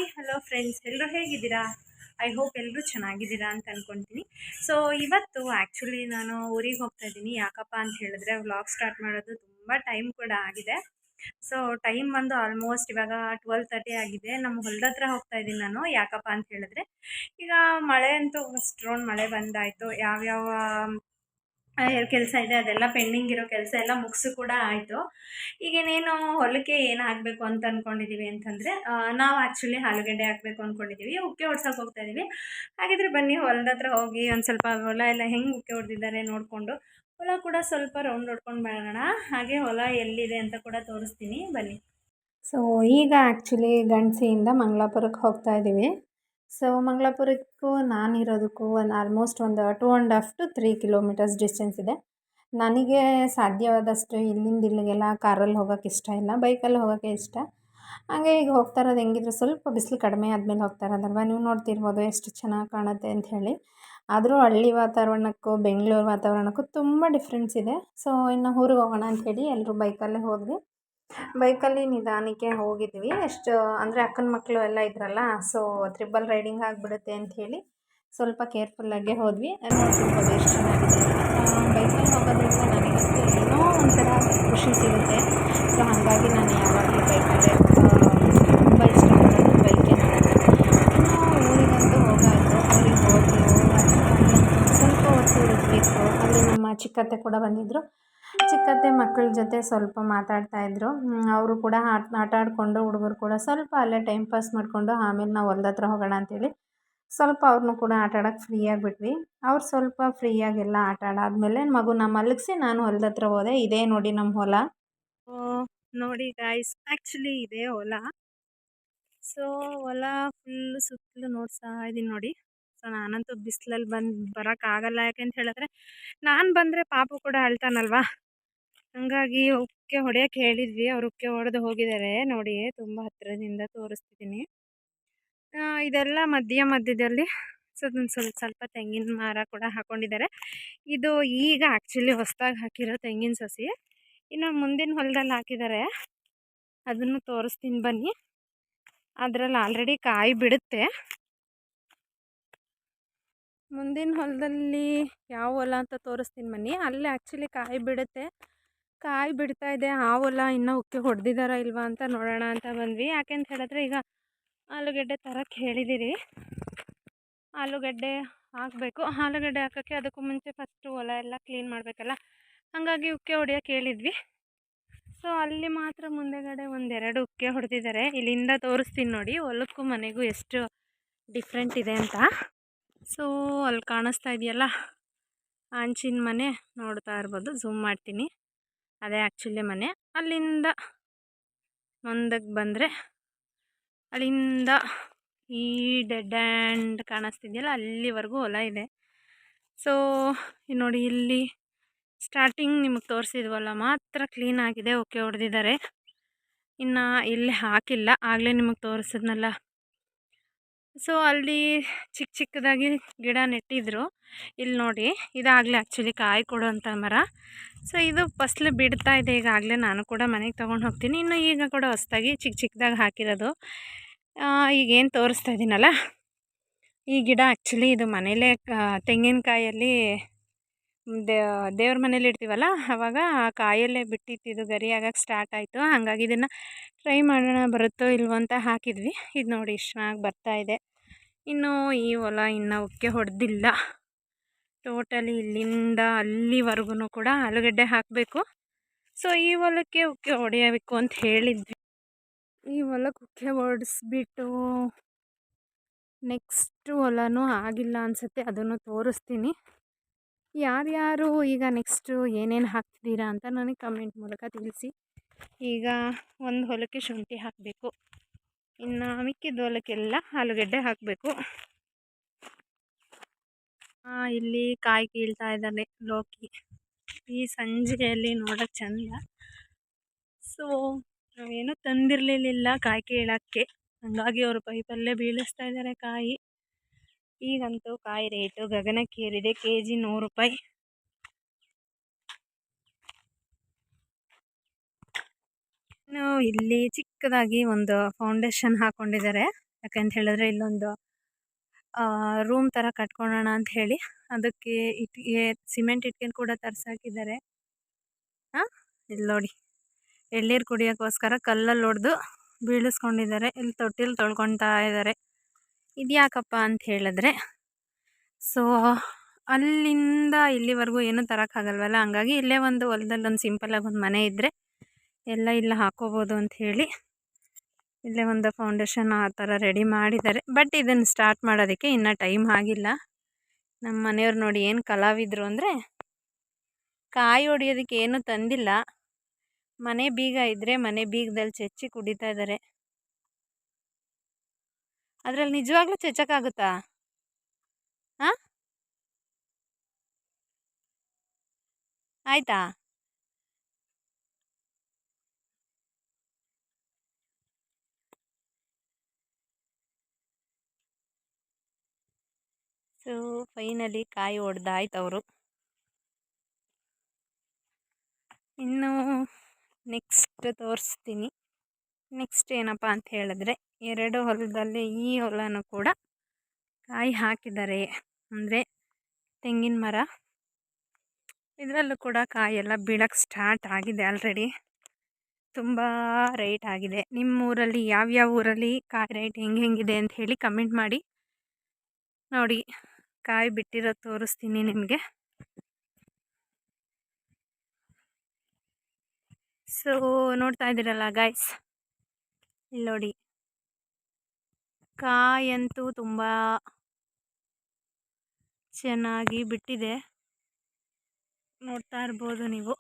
Hi hello friends, ಎಲ್ಲರೂ ಹೇಗಿದ್ದೀರಾ? I hope ಎಲ್ಲರೂ ಚೆನ್ನಾಗಿದ್ದೀರಾ ಅಂತ ಅಂದ್ಕೊಳ್ತೀನಿ. ಸೊ ಇವತ್ತು ಆ್ಯಕ್ಚುಲಿ ನಾನು ಊರಿಗೆ ಹೋಗ್ತಾ ಇದ್ದೀನಿ. ಯಾಕಪ್ಪ ಅಂತ ಹೇಳಿದ್ರೆ ವ್ಲಾಗ್ ಸ್ಟಾರ್ಟ್ ಮಾಡೋದು ತುಂಬ ಟೈಮ್ ಕೂಡ ಆಗಿದೆ. ಸೊ ಟೈಮ್ ಬಂದು ಆಲ್ಮೋಸ್ಟ್ ಇವಾಗ 12:30 ಆಗಿದೆ. ನಮ್ಮ ಹೊಲದ ಹತ್ರ ಹೋಗ್ತಾ ಇದ್ದೀನಿ ನಾನು. ಯಾಕಪ್ಪ ಅಂತ ಹೇಳಿದ್ರೆ ಈಗ ಮಳೆ ಅಂತೂ ಫಸ್ಟ್ ರೌಂಡ್ ಮಳೆ ಬಂದಾಯಿತು. ಯಾವ್ಯಾವ ಕೆಲಸ ಇದೆ ಅದೆಲ್ಲ ಪೆಂಡಿಂಗ್ ಇರೋ ಕೆಲಸ ಎಲ್ಲ ಮುಗಿಸು ಕೂಡ ಆಯಿತು. ಈಗೇನೇನು ಹೊಲಕ್ಕೆ ಏನು ಹಾಕಬೇಕು ಅಂತ ಅಂದ್ಕೊಂಡಿದ್ದೀವಿ ಅಂತಂದರೆ, ನಾವು ಆ್ಯಕ್ಚುಲಿ ಆಲೂಗಡ್ಡೆ ಹಾಕಬೇಕು ಅಂದ್ಕೊಂಡಿದ್ದೀವಿ. ಉಕ್ಕೆ ಹೊಡ್ಸೋಕೆ ಹೋಗ್ತಾ ಇದ್ದೀವಿ. ಹಾಗಿದ್ರೆ ಬನ್ನಿ ಹೊಲದ ಹತ್ರ ಹೋಗಿ ಒಂದು ಸ್ವಲ್ಪ ಹೊಲ ಎಲ್ಲ ಹೆಂಗೆ ಉಕ್ಕೆ ಹೊಡೆದಿದ್ದಾರೆ ನೋಡಿಕೊಂಡು ಹೊಲ ಕೂಡ ಸ್ವಲ್ಪ ರೌಂಡ್ ಹೊಡ್ಕೊಂಡು ಬರೋಣ. ಹಾಗೆ ಹೊಲ ಎಲ್ಲಿದೆ ಅಂತ ಕೂಡ ತೋರಿಸ್ತೀನಿ, ಬನ್ನಿ. ಸೊ ಈಗ ಆ್ಯಕ್ಚುಲಿ ಗಂಡಸಿಯಿಂದ ಮಂಗಳಾಪುರಕ್ಕೆ ಹೋಗ್ತಾ ಇದ್ದೀವಿ. ಸೊ ಮಂಗಳಾಪುರಕ್ಕೂ ನಾನಿರೋದಕ್ಕೂ ಆಲ್ಮೋಸ್ಟ್ ಒಂದು 2.5 to 3 ಕಿಲೋಮೀಟರ್ಸ್ ಡಿಸ್ಟೆನ್ಸ್ ಇದೆ. ನನಗೆ ಸಾಧ್ಯವಾದಷ್ಟು ಇಲ್ಲಿಂದ ಇಲ್ಲಿಗೆಲ್ಲ ಕಾರಲ್ಲಿ ಹೋಗೋಕ್ಕೆ ಇಷ್ಟ ಇಲ್ಲ, ಬೈಕಲ್ಲಿ ಹೋಗೋಕ್ಕೆ ಇಷ್ಟ. ಹಾಗೆ ಈಗ ಹೋಗ್ತಾ ಇರೋದು ಹೆಂಗಿದ್ರು ಸ್ವಲ್ಪ ಬಿಸಿಲು ಕಡಿಮೆ ಆದಮೇಲೆ ಹೋಗ್ತಾ ಇರೋದಲ್ವ, ನೀವು ನೋಡ್ತಿರ್ಬೋದು ಎಷ್ಟು ಚೆನ್ನಾಗಿ ಕಾಣುತ್ತೆ ಅಂಥೇಳಿ. ಆದರೂ ಹಳ್ಳಿ ವಾತಾವರಣಕ್ಕೂ ಬೆಂಗಳೂರು ವಾತಾವರಣಕ್ಕೂ ತುಂಬ ಡಿಫ್ರೆನ್ಸ್ ಇದೆ. ಸೊ ಇನ್ನು ಊರಿಗೆ ಹೋಗೋಣ ಅಂಥೇಳಿ ಎಲ್ಲರೂ ಬೈಕಲ್ಲೇ ಹೋದ್ವಿ. ಬೈಕಲ್ಲಿ ನಿಧಾನಕ್ಕೆ ಹೋಗಿದ್ವಿ. ಎಷ್ಟು ಅಂದರೆ ಅಕ್ಕನ ಮಕ್ಕಳು ಎಲ್ಲ ಇದ್ರಲ್ಲ, ಸೊ ತ್ರಿಬಲ್ ರೈಡಿಂಗ್ ಆಗಿಬಿಡುತ್ತೆ ಅಂಥೇಳಿ ಸ್ವಲ್ಪ ಕೇರ್ಫುಲ್ಲಾಗೆ ಹೋದ್ವಿ. ನೋಡ್ತಿರ್ಬೋದು ಎಷ್ಟು ಚೆನ್ನಾಗಿದೆ ಅಂತ. ಬೈಕಲ್ಲಿ ಹೋಗೋದ್ರಿಂದ ನನಗಂತೂ ಏನೋ ಒಂಥರ ಖುಷಿ ಸಿಗುತ್ತೆ. ಸೊ ಹಾಗಾಗಿ ನಾನು ಯಾವಾಗಲೂ ಬೈಕಲ್ಲೇ ತುಂಬ ಇಷ್ಟಪಡೋದು ಬೈಕೇ ನಾನು. ಇನ್ನು ಊರಿಗಂತೂ ಹೋಗಾಯಿತು. ಊರಿಗೆ ಹೋಗಿ ಸ್ವಲ್ಪ ಹೊತ್ತು ಇರಬೇಕು. ಅಲ್ಲಿ ನಮ್ಮ ಚಿಕ್ಕತ್ತೆ ಕೂಡ ಬಂದಿದ್ದರು. ಚಿಕ್ಕತ್ತೆ ಮಕ್ಕಳ ಜೊತೆ ಸ್ವಲ್ಪ ಮಾತಾಡ್ತಾಯಿದ್ರು. ಅವರು ಕೂಡ ಆಟ ಆಡಿಕೊಂಡು ಹುಡುಗರು ಕೂಡ ಸ್ವಲ್ಪ ಅಲ್ಲೇ ಟೈಮ್ ಪಾಸ್ ಮಾಡಿಕೊಂಡು ಆಮೇಲೆ ನಾವು ಹೊಲ್ದ ಹತ್ರ ಹೋಗೋಣ ಅಂಥೇಳಿ ಸ್ವಲ್ಪ ಅವ್ರನ್ನೂ ಕೂಡ ಆಟ ಆಡೋಕ್ಕೆ ಫ್ರೀಯಾಗಿ ಬಿಟ್ವಿ. ಅವ್ರು ಸ್ವಲ್ಪ ಫ್ರೀಯಾಗೆಲ್ಲ ಆಟ ಆಡಾದ್ಮೇಲೆ ಮಗುನ ಮಲಗಿಸಿ ನಾನು ಹೊಲ್ದ ಹತ್ರ ಹೋದೆ. ಇದೇ ನೋಡಿ ನಮ್ಮ ಹೊಲ. ನೋಡಿ ಗಾಯ್ಸ್, ಆ್ಯಕ್ಚುಲಿ ಇದೇ ಹೊಲ. ಸೊ ಹೊಲ ಫುಲ್ಲು ಸುತ್ತಲೂ ನೋಡ್ತಾ ಇದ್ದೀನಿ ನೋಡಿ. ಸೊ ನಾನಂತೂ ಬಿಸಿಲಲ್ಲಿ ಬರೋಕ್ಕಾಗಲ್ಲ. ಯಾಕೆಂತ ಹೇಳಿದ್ರೆ ನಾನು ಬಂದರೆ ಪಾಪು ಕೂಡ ಅಳ್ತಾನಲ್ವಾ, ಹಾಗಾಗಿ ಉಕ್ಕೆ ಹೊಡೆಯೋಕ್ಕೆ ಹೇಳಿದ್ವಿ. ಅವ್ರು ಉಕ್ಕೆ ಹೊಡೆದು ಹೋಗಿದ್ದಾರೆ ನೋಡಿ. ತುಂಬ ಹತ್ತಿರದಿಂದ ತೋರಿಸ್ತಿದ್ದೀನಿ. ಇದೆಲ್ಲ ಮಧ್ಯದಲ್ಲಿ ಸ್ವಲ್ಪ ತೆಂಗಿನ ಮರ ಕೂಡ ಹಾಕ್ಕೊಂಡಿದ್ದಾರೆ. ಇದು ಈಗ ಆ್ಯಕ್ಚುಲಿ ಹೊಸದಾಗಿ ಹಾಕಿರೋ ತೆಂಗಿನ ಸಸಿ. ಇನ್ನು ಮುಂದಿನ ಹೊಲದಲ್ಲಿ ಹಾಕಿದ್ದಾರೆ, ಅದನ್ನು ತೋರಿಸ್ತೀನಿ ಬನ್ನಿ. ಅದರಲ್ಲಿ ಆಲ್ರೆಡಿ ಕಾಯಿ ಬಿಡುತ್ತೆ. ಮುಂದಿನ ಹೊಲದಲ್ಲಿ ಯಾವ ಹೊಲ ಅಂತ ತೋರಿಸ್ತೀನಿ ಬನ್ನಿ. ಅಲ್ಲಿ ಆ್ಯಕ್ಚುಲಿ ಕಾಯಿ ಬಿಡುತ್ತೆ. ಕಾಯಿ ಬಿಡ್ತಾ ಇದೆ. ಆ ಹೊಲ ಇನ್ನೂ ಉಕ್ಕೆ ಹೊಡೆದಿದ್ದಾರಾ ಇಲ್ವಾ ಅಂತ ನೋಡೋಣ ಅಂತ ಬಂದ್ವಿ. ಯಾಕೆಂತ ಹೇಳಿದ್ರೆ ಈಗ ಆಲೂಗಡ್ಡೆ ತರಕ್ಕೆ ಹೇಳಿದ್ದೀರಿ. ಆಲೂಗಡ್ಡೆ ಹಾಕಬೇಕು. ಆಲೂಗಡ್ಡೆ ಹಾಕೋಕ್ಕೆ ಅದಕ್ಕೂ ಮುಂಚೆ ಫಸ್ಟು ಹೊಲ ಎಲ್ಲ ಕ್ಲೀನ್ ಮಾಡಬೇಕಲ್ಲ, ಹಾಗಾಗಿ ಉಕ್ಕೆ ಹೊಡೆಯೋಕ್ಕೆ ಹೇಳಿದ್ವಿ. ಸೊ ಅಲ್ಲಿ ಮಾತ್ರ ಮುಂದೆಗಡೆ ಒಂದೆರಡು ಉಕ್ಕೆ ಹೊಡೆದಿದ್ದಾರೆ. ಇಲ್ಲಿಂದ ತೋರಿಸ್ತೀನಿ ನೋಡಿ ಹೊಲಕ್ಕೂ ಮನೆಗೂ ಎಷ್ಟು ಡಿಫ್ರೆಂಟ್ ಇದೆ ಅಂತ. ಸೊ ಅಲ್ಲಿ ಕಾಣಿಸ್ತಾ ಇದೆಯಲ್ಲ ಹಂಚಿನ ಮನೆ, ನೋಡ್ತಾ ಇರ್ಬೋದು. ಝೂಮ್ ಮಾಡ್ತೀನಿ, ಅದೇ ಆ್ಯಕ್ಚುಲಿ ಮನೆ. ಅಲ್ಲಿಂದ ಮುಂದಕ್ಕೆ ಬಂದರೆ ಅಲ್ಲಿಂದ ಈ ಡೆಡ್ ಆ್ಯಂಡ್ ಕಾಣಿಸ್ತಿದೆಯಲ್ಲ ಅಲ್ಲಿವರೆಗೂ ಹೊಲ ಇದೆ. ಸೊ ನೋಡಿ ಇಲ್ಲಿ ಸ್ಟಾರ್ಟಿಂಗ್ ನಿಮಗೆ ತೋರಿಸಿದ್ವಲ್ಲ ಮಾತ್ರ ಕ್ಲೀನ್ ಆಗಿದೆ, ಓಕೆ ಹೊಡೆದಿದ್ದಾರೆ. ಇನ್ನು ಇಲ್ಲಿ ಹಾಕಿಲ್ಲ, ಆಗಲೇ ನಿಮಗೆ ತೋರಿಸಿದ್ನಲ್ಲ. ಸೊ ಅಲ್ಲಿ ಚಿಕ್ಕದಾಗಿ ಗಿಡ ನೆಟ್ಟಿದ್ರು. ಇಲ್ಲಿ ನೋಡಿ, ಇದಾಗಲೇ ಆ್ಯಕ್ಚುಲಿ ಕಾಯಿ ಕೊಡುವಂಥ ಮರ. ಸೊ ಇದು ಫಸಲು ಬಿಡ್ತಾ ಇದೆ ಈಗಾಗಲೇ. ನಾನು ಕೂಡ ಮನೆಗೆ ತೊಗೊಂಡು ಹೋಗ್ತೀನಿ. ಇನ್ನು ಈಗ ಕೂಡ ಹೊಸದಾಗಿ ಚಿಕ್ಕದಾಗಿ ಹಾಕಿರೋದು. ಈಗೇನು ತೋರಿಸ್ತಾ ಇದ್ದೀನಲ್ಲ, ಈ ಗಿಡ ಆ್ಯಕ್ಚುಲಿ ಇದು ಮನೇಲೇ ತೆಂಗಿನಕಾಯಲ್ಲಿ ದೇವ್ರ ಮನೇಲಿ ಇಡ್ತೀವಲ್ಲ, ಆವಾಗ ಆ ಕಾಯಲ್ಲೇ ಬಿಟ್ಟಿದ್ದು ಗರಿ ಆಗಕ್ಕೆ ಸ್ಟಾರ್ಟ್ ಆಯಿತು. ಹಾಗಾಗಿ ಇದನ್ನು ಟ್ರೈ ಮಾಡೋಣ ಬರುತ್ತೋ ಇಲ್ವೋ ಅಂತ ಹಾಕಿದ್ವಿ. ಇದು ನೋಡಿ ಇಷ್ಟು ಚೆನ್ನಾಗಿ ಬರ್ತಾಯಿದೆ. ಇನ್ನು ಈ ಹೊಲ ಇನ್ನೂ ಉಕ್ಕೆ ಹೊಡೆದಿಲ್ಲ. ಟೋಟಲಿ ಇಲ್ಲಿಂದ ಅಲ್ಲಿವರೆಗೂ ಕೂಡ ಆಲೂಗಡ್ಡೆ ಹಾಕಬೇಕು. ಸೊ ಈ ಹೊಲಕ್ಕೆ ಉಕ್ಕೆ ಹೊಡೆಯಬೇಕು ಅಂತ ಹೇಳಿದ್ವಿ. ಈ ಹೊಲಕ್ಕೆ ಉಕ್ಕೆ ಹೊಡೆಸ್ಬಿಟ್ಟು ನೆಕ್ಸ್ಟು ಹೊಲನೂ ಆಗಿಲ್ಲ ಅನಿಸುತ್ತೆ, ಅದನ್ನು ತೋರಿಸ್ತೀನಿ. ಯಾರ್ಯಾರು ಈಗ ನೆಕ್ಸ್ಟು ಏನೇನು ಹಾಕ್ತಿದ್ದೀರಾ ಅಂತ ನನಗೆ ಕಮೆಂಟ್ ಮೂಲಕ ತಿಳಿಸಿ. ಈಗ ಒಂದು ಹೊಲಕ್ಕೆ ಶುಂಠಿ ಹಾಕಬೇಕು, ಇನ್ನು ಮಿಕ್ಕಿದ ಹೊಲಕ್ಕೆಲ್ಲ ಆಲೂಗಡ್ಡೆ ಹಾಕಬೇಕು. ಇಲ್ಲಿ ಕಾಯಿ ಕೀಳ್ತಾ ಇದ್ದಾನೆ ಲೋಕಿ. ಈ ಸಂಜೆಯಲ್ಲಿ ನೋಡೋಕ್ಕೆ ಚಂದ. ಸೊ ನಾವೇನೂ ತಂದಿರಲಿಲ್ಲ ಕಾಯಿ ಕೀಳೋಕ್ಕೆ, ಹಾಗಾಗಿ ಅವರು ಪೈಪಲ್ಲೇ ಬೀಳಿಸ್ತಾ ಇದ್ದಾರೆ ಕಾಯಿ. ಈಗಂತೂ ಕಾಯಿ ರೇಟು ಗಗನಕ್ಕೇರಿದೆ. kg 100 ರೂಪಾಯಿ. ಇಲ್ಲಿ ಚಿಕ್ಕದಾಗಿ ಒಂದು ಫೌಂಡೇಶನ್ ಹಾಕ್ಕೊಂಡಿದ್ದಾರೆ. ಯಾಕಂತ ಹೇಳಿದ್ರೆ ಇಲ್ಲೊಂದು ರೂಮ್ ಥರ ಕಟ್ಕೊಳ್ಳೋಣ ಅಂತ ಹೇಳಿ ಅದಕ್ಕೆ ಇಟ್ಟಿಗೆ ಸಿಮೆಂಟ್ ಇಟ್ಕೊಂಡು ಕೂಡ ತರ್ಸಾಕಿದ್ದಾರೆ. ಹಾಂ, ಇಲ್ಲಿ ನೋಡಿ ಎಳ್ನೀರು ಕುಡಿಯೋಕ್ಕೋಸ್ಕರ ಕಲ್ಲಲ್ಲಿ ಹೊಡೆದು ಬೀಳಿಸ್ಕೊಂಡಿದ್ದಾರೆ. ಇಲ್ಲಿ ತೊಟ್ಟಿಲಿ ತೊಳ್ಕೊತಾ ಇದ್ದಾರೆ. ಇದ್ಯಾಕಪ್ಪ ಅಂತ ಹೇಳಿದ್ರೆ ಸೊ ಅಲ್ಲಿಂದ ಇಲ್ಲಿವರೆಗೂ ಏನೂ ತರೋಕ್ಕಾಗಲ್ವಲ್ಲ, ಹಂಗಾಗಿ ಇಲ್ಲೇ ಒಂದು ಹೊಲದಲ್ಲಿ ಒಂದು ಸಿಂಪಲ್ಲಾಗಿ ಒಂದು ಮನೆ ಇದ್ದರೆ ಎಲ್ಲ ಇಲ್ಲ ಹಾಕ್ಕೋಬೋದು ಅಂತ ಹೇಳಿ ಇಲ್ಲೇ ಒಂದು ಫೌಂಡೇಶನ್ ಆ ಥರ ರೆಡಿ ಮಾಡಿದ್ದಾರೆ. ಬಟ್ ಇದನ್ನು ಸ್ಟಾರ್ಟ್ ಮಾಡೋದಕ್ಕೆ ಇನ್ನೂ ಟೈಮ್ ಆಗಿಲ್ಲ. ನಮ್ಮ ಮನೆಯವ್ರು ನೋಡಿ ಏನು ಕಲಾವಿದರು ಅಂದರೆ, ಕಾಯಿ ಹೊಡಿಯೋದಕ್ಕೆ ಏನೂ ತಂದಿಲ್ಲ, ಮನೆ ಬೀಗ ಇದ್ದರೆ ಮನೆ ಬೀಗದಲ್ಲಿ ಚೆಚ್ಚಿ ಕುಡಿತಾ ಇದ್ದಾರೆ. ಅದರಲ್ಲಿ ನಿಜವಾಗ್ಲೂ ಚೆಚ್ಚಕ್ಕಾಗುತ್ತಾ? ಹಾಂ, ಆಯಿತಾ? ಸೊ ಫೈನಲಿ ಕಾಯಿ ಹೊಡೆದಾಯ್ತು ಅವರು. ಇನ್ನು ನೆಕ್ಸ್ಟ್ ತೋರಿಸ್ತೀನಿ. ನೆಕ್ಸ್ಟ್ ಏನಪ್ಪ ಅಂತ ಹೇಳಿದ್ರೆ, 2 ಹೊಲದಲ್ಲಿ ಈ ಹೊಲನೂ ಕೂಡ ಕಾಯಿ ಹಾಕಿದ್ದಾರೆ. ಅಂದರೆ ತೆಂಗಿನ ಮರ, ಇದರಲ್ಲೂ ಕೂಡ ಕಾಯೆಲ್ಲ ಬೀಳಕ್ಕೆ ಸ್ಟಾರ್ಟ್ ಆಗಿದೆ ಆಲ್ರೆಡಿ. ತುಂಬ ರೇಟ್ ಆಗಿದೆ. ನಿಮ್ಮ ಊರಲ್ಲಿ ಯಾವ್ಯಾವ ಊರಲ್ಲಿ ಕಾಯಿ ರೇಟ್ ಹೆಂಗಿದೆ ಅಂತ ಹೇಳಿ ಕಮೆಂಟ್ ಮಾಡಿ. ನೋಡಿ, ಕಾಯಿ ಬಿಟ್ಟಿರೋದು ತೋರಿಸ್ತೀನಿ ನಿಮಗೆ. ಸೊ ನೋಡ್ತಾ ಇದ್ದೀರಲ್ಲ ಗೈಸ್, ಇಲ್ಲಿ ನೋಡಿ ಕಾಯಂತೂ ತುಂಬ ಚೆನ್ನಾಗಿ ಬಿಟ್ಟಿದೆ, ನೋಡ್ತಾ ಇರ್ಬೋದು ನೀವು.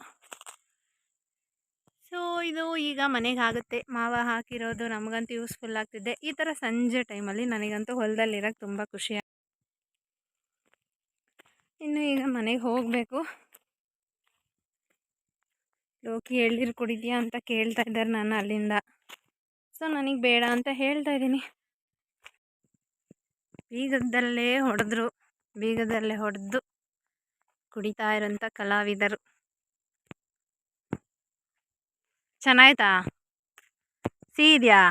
ಸೊ ಇದು ಈಗ ಮನೆಗೆ ಆಗುತ್ತೆ. ಮಾವ ಹಾಕಿರೋದು ನಮಗಂತೂ ಯೂಸ್ಫುಲ್ ಆಗ್ತಿದೆ. ಈ ಥರ ಸಂಜೆ ಟೈಮಲ್ಲಿ ನನಗಂತೂ ಹೊಲದಲ್ಲಿರೋಕ್ಕೆ ತುಂಬ ಖುಷಿ. ಇನ್ನು ಈಗ ಮನೆಗೆ ಹೋಗಬೇಕು. ಲೋಕಿ ಎಳ್ನೀರು ಕುಡಿದ್ಯಾ ಅಂತ ಕೇಳ್ತಾ ಇದ್ದಾರೆ ನಾನು ಅಲ್ಲಿಂದ. ಸೊ ನನಗೆ ಬೇಡ ಅಂತ ಹೇಳ್ತಾ ಇದ್ದೀನಿ. ಬೀಗದಲ್ಲೇ ಹೊಡೆದು ಕುಡಿತಾ ಇರೋಂಥ ಕಲಾವಿದರು. ಚೆನ್ನಾಯ್ತಾ? ಸಿಹಿ ಇದೆಯಾ?